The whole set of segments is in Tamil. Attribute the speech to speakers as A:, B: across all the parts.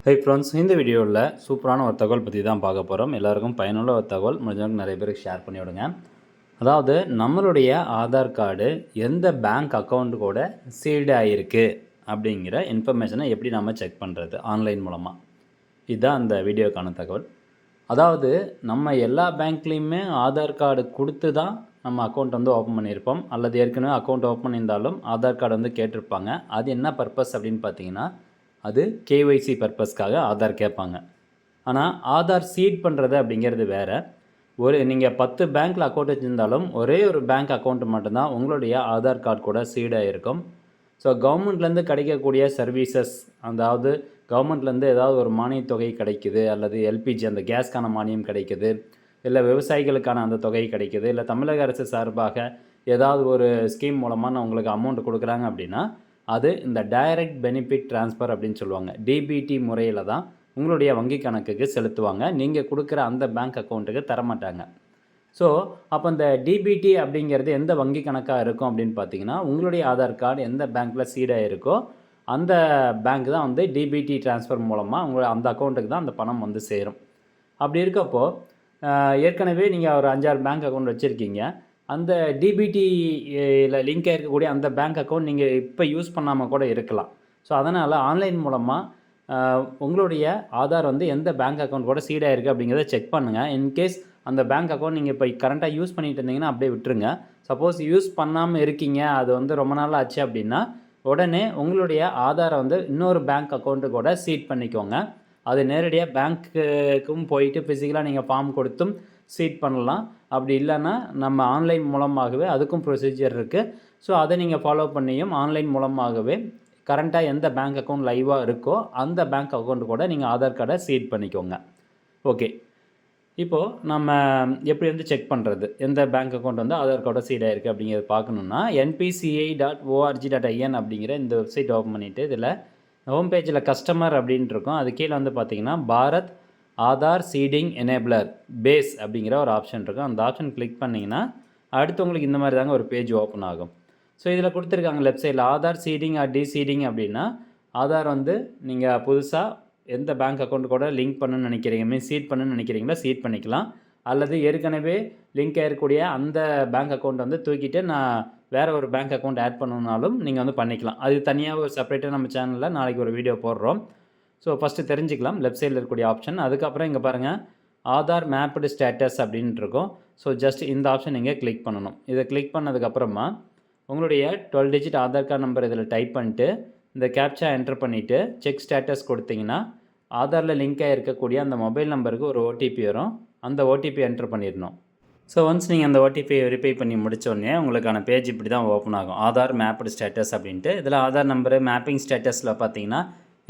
A: ஹை ஃப்ரெண்ட்ஸ், இந்த வீடியோவில் சூப்பரான ஒரு தகவல் பற்றி தான் பார்க்க போகிறோம். எல்லாருக்கும் பயனுள்ள ஒரு தகவல், முடிஞ்சவங்க நிறைய பேருக்கு ஷேர் பண்ணி விடுங்க. அதாவது நம்மளுடைய ஆதார் கார்டு எந்த பேங்க் அக்கௌண்ட் கூட சீல்டு ஆகிருக்கு அப்படிங்கிற இன்ஃபர்மேஷனை எப்படி நம்ம செக் பண்ணுறது ஆன்லைன் மூலமாக. இதுதான் அந்த வீடியோக்கான தகவல். அதாவது நம்ம எல்லா பேங்க்லேயுமே ஆதார் கார்டு கொடுத்து தான் நம்ம அக்கௌண்ட் வந்து ஓப்பன் பண்ணியிருப்போம், அல்லது ஏற்கனவே அக்கௌண்ட் ஓப்பன் பண்ணியிருந்தாலும் ஆதார் கார்டு வந்து கேட்டிருப்பாங்க. அது என்ன பர்பஸ் அப்படின்னு பார்த்தீங்கன்னா, அது கேஒய்சி பர்பஸ்க்காக ஆதார் கேட்பாங்க. ஆனால் ஆதார் சீட் பண்ணுறது அப்படிங்கிறது வேறு. நீங்கள் 10 பேங்க்கில் அக்கௌண்ட் வச்சுருந்தாலும் ஒரே ஒரு பேங்க் அக்கௌண்ட்டு மட்டும்தான் உங்களுடைய ஆதார் கார்டு கூட சீடாக இருக்கும். ஸோ கவர்மெண்ட்லேருந்து கிடைக்கக்கூடிய சர்வீசஸ், அதாவது கவர்மெண்ட்லேருந்து ஏதாவது ஒரு மானியத் தொகை கிடைக்குது, அல்லது எல்பிஜி அந்த கேஸ்க்கான மானியம் கிடைக்குது, இல்லை விவசாயிகளுக்கான அந்த தொகை கிடைக்குது, இல்லை தமிழக அரசு சார்பாக ஏதாவது ஒரு ஸ்கீம் மூலமாக உங்களுக்கு அமௌண்ட் கொடுக்குறாங்க அப்படின்னா, அது இந்த டைரக்ட் பெனிஃபிட் ட்ரான்ஸ்ஃபர் அப்படின்னு சொல்லுவாங்க. டிபிடி முறையில் தான் உங்களுடைய வங்கி கணக்குக்கு செலுத்துவாங்க. நீங்கள் கொடுக்குற அந்த பேங்க் அக்கௌண்ட்டுக்கு தரமாட்டாங்க. ஸோ அப்போ இந்த டிபிடி அப்படிங்கிறது எந்த வங்கி கணக்காக இருக்கும் அப்படின்னு பார்த்தீங்கன்னா, உங்களுடைய ஆதார் கார்டு எந்த பேங்க்கில் சீடாக இருக்கோ அந்த பேங்க் தான் வந்து டிபிடி ட்ரான்ஸ்ஃபர் மூலமாக உங்களை அந்த அக்கௌண்ட்டுக்கு தான் அந்த பணம் வந்து சேரும். அப்படி இருக்கப்போ ஏற்கனவே நீங்கள் ஒரு 5-6 பேங்க் அக்கௌண்ட் வச்சுருக்கீங்க. அந்த டிபிடியில் லிங்க் இருக்கக்கூடிய அந்த பேங்க் அக்கௌண்ட் நீங்கள் இப்போ யூஸ் பண்ணாமல் கூட இருக்கலாம். ஸோ அதனால் ஆன்லைன் மூலமாக உங்களுடைய ஆதார் வந்து எந்த பேங்க் அக்கௌண்ட் கூட சீடாக இருக்குது அப்படிங்கிறத செக் பண்ணுங்கள். இன்கேஸ் அந்த பேங்க் அக்கௌண்ட் நீங்கள் இப்போ கரண்ட்டாக யூஸ் பண்ணிட்டு இருந்தீங்கன்னா அப்படியே விட்டுருங்க. சப்போஸ் யூஸ் பண்ணாமல் இருக்கீங்க, அது வந்து ரொம்ப நாள் ஆச்சு அப்படின்னா, உடனே உங்களுடைய ஆதாரை வந்து இன்னொரு பேங்க் அக்கௌண்ட்டு கூட சீட் பண்ணிக்கோங்க. அது நேரடியாக பேங்க்குக்கும் போயிட்டு ஃபிசிக்கலாக நீங்கள் ஃபார்ம் கொடுத்தும் சீட் பண்ணலாம். அப்படி இல்லைன்னா நம்ம ஆன்லைன் மூலமாகவே அதுக்கும் ப்ரொசீஜர் இருக்குது. ஸோ அதை நீங்கள் ஃபாலோ பண்ணியும் ஆன்லைன் மூலமாகவே கரண்ட்டாக எந்த பேங்க் அக்கௌண்ட் லைவாக இருக்கோ அந்த பேங்க் அக்கௌண்ட்டு கூட நீங்கள் ஆதார் கார்டை சீட் பண்ணிக்கோங்க. ஓகே, இப்போது நம்ம எப்படி வந்து செக் பண்ணுறது எந்த பேங்க் அக்கௌண்ட் வந்து ஆதார் கார்டை சீட் ஆகிருக்கு அப்படிங்கிறத பார்க்கணுன்னா, npci.org.in அப்படிங்கிற இந்த வெப்சைட் ஓப்பன் பண்ணிவிட்டு இதில் ஹோம் பேஜில் கஸ்டமர் அப்படின்ட்டு இருக்கும். அது கீழே வந்து பார்த்திங்கன்னா Bharat Aadhaar seeding enabler base அப்படிங்கிற ஒரு ஆப்ஷன் இருக்கும். அந்த ஆப்ஷன் கிளிக் பண்ணிங்கன்னா அடுத்து உங்களுக்கு இந்த மாதிரி தாங்க ஒரு பேஜ் ஓப்பன் ஆகும். ஸோ இதில் கொடுத்துருக்காங்க லெஃப்ட் சைடில் ஆதார் சீடிங் ஆர் டிசீடிங் அப்படின்னா, ஆதார் வந்து நீங்கள் புதுசாக எந்த பேங்க் அக்கௌண்ட் கூட லிங்க் பண்ணணும்னு நினைக்கிறீங்க, சீட் பண்ணணும்னு நினைக்கிறீங்களா சீட் பண்ணிக்கலாம். அல்லது ஏற்கனவே லிங்க் ஆகிருக்கக்கூடிய அந்த பேங்க் அக்கௌண்ட் வந்து தூக்கிட்டு நான் வேறு ஒரு பேங்க் அக்கௌண்ட் ஆட் பண்ணணுன்னாலும் நீங்கள் வந்து பண்ணிக்கலாம். அது தனியாக ஒரு செப்பரேட்டாக நம்ம சேனலில் நாளைக்கு ஒரு வீடியோ போடுறோம். ஸோ ஃபஸ்ட்டு தெரிஞ்சுக்கலாம் லெஃப்ட் சைடில் இருக்கக்கூடிய ஆப்ஷன். அதுக்கப்புறம் இங்கே பாருங்கள் ஆதார் மேப்டு ஸ்டேட்டஸ் அப்படின்ட்டு இருக்கும். ஸோ ஜஸ்ட் இந்த ஆப்ஷன் நீங்கள் கிளிக் பண்ணணும். இதை கிளிக் பண்ணதுக்கப்புறமா உங்களுடைய 12 டிஜிட் ஆதார் கார்டு நம்பர் இதில் டைப் பண்ணிட்டு இந்த கேப்சா என்டர் பண்ணிவிட்டு செக் ஸ்டேட்டஸ் கொடுத்தீங்கன்னா ஆதாரில் லிங்க் ஆகிருக்கக்கூடிய அந்த மொபைல் நம்பருக்கு ஒரு ஓடிபி வரும். அந்த ஓடிபி என்டர் பண்ணிடணும். ஸோ ஒன்ஸ் நீங்கள் அந்த ஓடிபியை வெரிஃபை பண்ணி முடித்தோடனே உங்களுக்கான பேஜ் இப்படி தான் ஓப்பன் ஆகும். ஆதார் மேப்டு ஸ்டேட்டஸ் அப்படின்ட்டு இதில் ஆதார் நம்பரு மேப்பிங் ஸ்டேட்டஸில் பார்த்தீங்கன்னா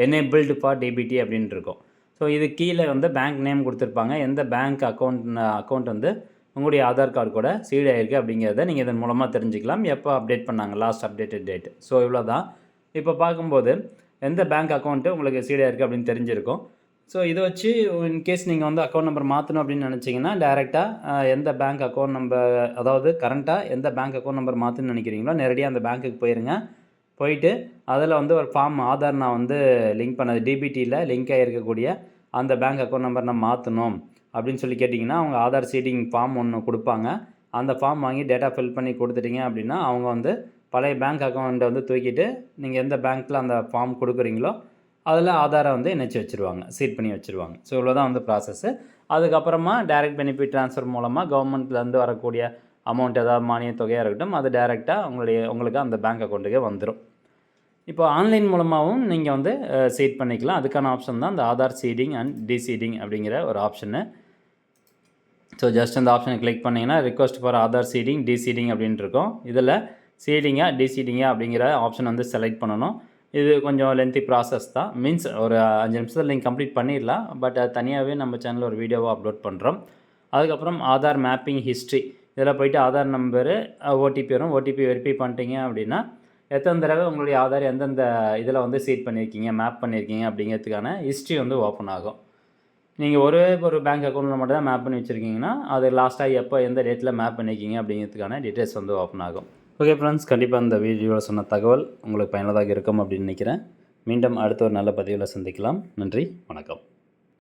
A: எனேபிள்டு ஃபார் டிபிடி அப்படின்ட்டு இருக்கும். ஸோ இது கீழே வந்து பேங்க் நேம் கொடுத்துருப்பாங்க. எந்த பேங்க் அக்கௌண்ட் வந்து உங்களுடைய ஆதார் கார்டு கூட சீட் ஆகிருக்கு அப்படிங்கிறத நீங்கள் இதன் மூலமாக தெரிஞ்சுக்கலாம். எப்போ அப்டேட் பண்ணாங்க, லாஸ்ட் அப்டேட்டட் டேட். ஸோ இவ்வளோ தான். இப்போ பார்க்கும்போது எந்த பேங்க் அக்கௌண்ட்டு உங்களுக்கு சீட் ஆகிருக்கு அப்படின்னு தெரிஞ்சிருக்கும். ஸோ இதை வச்சு இன்கேஸ் நீங்கள் வந்து அக்கௌண்ட் நம்பர் மாற்றணும் அப்படின்னு நினச்சிங்கன்னா டேரெக்டாக எந்த பேங்க் அக்கௌண்ட் நம்பர், அதாவது கரண்ட்டாக எந்த பேங்க் அக்கௌண்ட் நம்பர் மாற்றணும்னு நினைக்கிறீங்களோ நேரடியாக அந்த பேங்க்குக்கு போயிருங்க. போயிட்டு அதில் வந்து ஒரு ஃபார்ம் ஆதார் நான் வந்து லிங்க் பண்ணது டிபிடியில் லிங்க் ஆகிருக்கக்கூடிய அந்த பேங்க் அக்கௌண்ட் நம்பர் நான் மாற்றணும் அப்படின்னு சொல்லி கேட்டிங்கன்னா அவங்க ஆதார் சீடிங் ஃபார்ம் ஒன்று கொடுப்பாங்க. அந்த ஃபார்ம் வாங்கி டேட்டா ஃபில் பண்ணி கொடுத்துட்டிங்க அப்படின்னா அவங்க வந்து பழைய பேங்க் அக்கௌண்ட்டை வந்து தூக்கிட்டு நீங்கள் எந்த பேங்க்கில் அந்த ஃபார்ம் கொடுக்குறீங்களோ அதில் ஆதாரை வந்து இணைச்சி வச்சுருவாங்க, சீட் பண்ணி வச்சுருவாங்க. ஸோ இவ்வளோ தான் வந்து ப்ராசஸ்ஸு. அதுக்கப்புறமா டைரக்ட் பெனிஃபிட் ட்ரான்ஸ்ஃபர் மூலமாக கவர்மெண்ட்லேருந்து வரக்கூடிய அமௌண்ட் ஏதாவது மானிய தொகையாக இருக்கட்டும், அது டைரெக்டாக உங்களுக்கு அந்த பேங்க் அக்கௌண்ட்டுக்கே வந்துடும். இப்போ ஆன்லைன் மூலமாகவும் நீங்கள் வந்து சீட் பண்ணிக்கலாம். அதுக்கான ஆப்ஷன் தான் இந்த ஆதார் சீடிங் அண்ட் டிசீடிங் அப்படிங்கிற ஒரு ஆப்ஷனு. ஸோ ஜஸ்ட் அந்த ஆப்ஷனை கிளிக் பண்ணிங்கன்னா ரிக்வஸ்ட் ஃபார் ஆதார் சீடிங் டிசீடிங் அப்படின்ட்டு இருக்கும். இதில் சீடிங்கா டிசீடிங்கா அப்படிங்கிற ஆப்ஷன் வந்து செலக்ட் பண்ணணும். இது கொஞ்சம் லென்த்தி ப்ராசஸ் தான். மீன்ஸ் ஒரு 5 நிமிஷத்தில் நீங்கள் கம்ப்ளீட் பண்ணிடலாம். பட் அது தனியாகவே நம்ம சேனலில் ஒரு வீடியோவாக அப்லோட் பண்ணுறோம். அதுக்கப்புறம் ஆதார் மேப்பிங் ஹிஸ்ட்ரி, இதில் போய்ட்டு ஆதார் நம்பரு ஓடிபி வரும். ஓடிபி வெரிஃபை பண்ணிட்டீங்க அப்படின்னா எத்தனை தடவை உங்களுடைய ஆதார் எந்தெந்த இதில் வந்து சீட் பண்ணியிருக்கீங்க, மேப் பண்ணியிருக்கீங்க அப்படிங்கிறதுக்கான ஹிஸ்ட்ரி வந்து ஓப்பன் ஆகும். நீங்கள் ஒரே ஒரு பேங்க் அக்கௌண்ட்டில் மட்டும் தான் மேப் பண்ணி வச்சுருக்கீங்கன்னா அது லாஸ்ட்டாக எப்போ எந்த டேட்டில் மேப் பண்ணியிருக்கீங்க அப்படிங்கிறதுக்கான டீட்டெயில்ஸ் வந்து ஓப்பன் ஆகும். ஓகே ஃப்ரெண்ட்ஸ், கண்டிப்பாக இந்த வீடியோவில் சொன்ன தகவல் உங்களுக்கு பயனுள்ளதாக இருக்கும் அப்படின்னு நினைக்கிறேன். மீண்டும் அடுத்த ஒரு நல்ல பதிவில் சந்திக்கலாம். நன்றி, வணக்கம்.